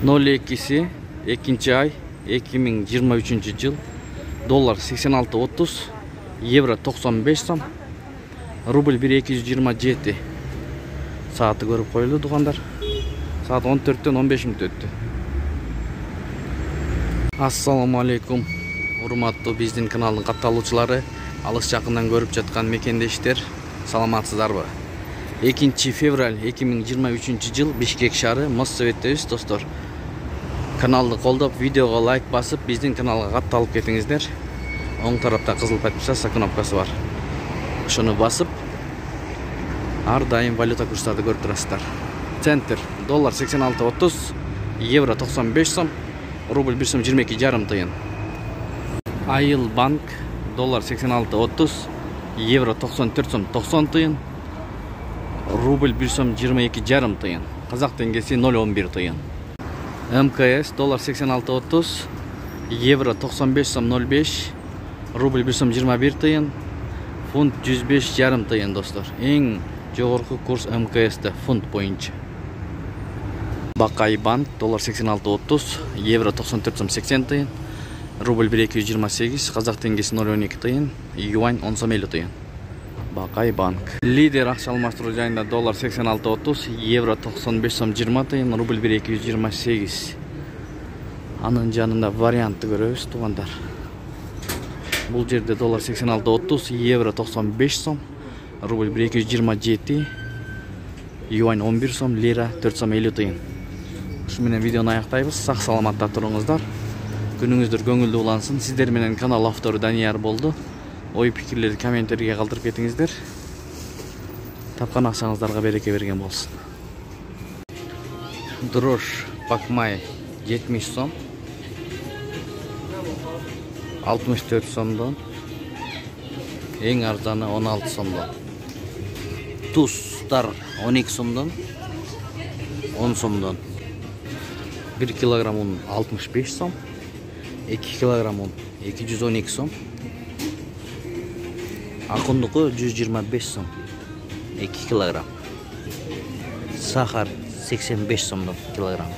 02'si 2 ay 2023 жыл. Доллар 86.30, евро 95 сом, рубль 1.227. Saati көрүп коюлду тугандар. Saat 14'тен 15 мүнөт өттү. Ассаламу алейкум. Урматтуу биздин каналдын катталуучулары, алыс жакындан көрүп жаткан мекендештер, саламатсыздарбы? 2 февраль 2023 жыл Бишкек шаары Моссоветтебиз достор. Каналды колдоп, видеого лайк басып, биздин каналга катталып кетиңиздер. Оң тарапта кызыл подписаться кнопкасы бар. Ошону басып, ар дайым валюта курстарды көрүп турасыздар. Центр доллар 86.30, евро 95 сом, рубль 1 сом 22,5 тыйын. Айыл банк доллар 86.30, евро 94 сом 90 тыйын, рубль 1 сом 22,5 тыйын. Казак теңгеси 0,11 тыйын. МКС доллар 86.30, евро 95 сом 05, рубль 1 сом 21 тыйын, фунт 105,5 тыйын достор. Эң жогорку курс МКС'те фунт боюнча. Бакай банк доллар 86.30, евро 94 сом 80 тыйын, рубль 1,228, казак теңгеси 0,12 тыйын, юань 10 сом 50 тыйын. Бакай банк. Лидер акча алмаштыруу жайында доллар 86.30, евро 95 сом 20 тыйын, рубль 1,228. Анын жанында вариантты көрөбүз тугандар. Бул жерде доллар 86.30, евро 95 сом, рубль 1,227, юань 11 сом, лира 4 сом 50 тыйын. Ушу менен видеону аяктайбыз. Сак саламатта туруңуздар. Күнүңүздөр көңүлдүү улансын. Сиздер менен канал автору Данияр болду. Ой пикирлерди комменттерге калтырып кетиңиздер. Тапкан акчаңыздарга береке берген болсун. Дрожь пакмай 70 сом, 64 сомдон, эң арзаны 16 сомдон. Туздар 12 сомдон, 10 сомдон. 1 килограмм un 65 сом, 2 килограмм un 212 сом, акындыкы 125 сом, 2 килограмм. Сахар 85 сомдон килограмм.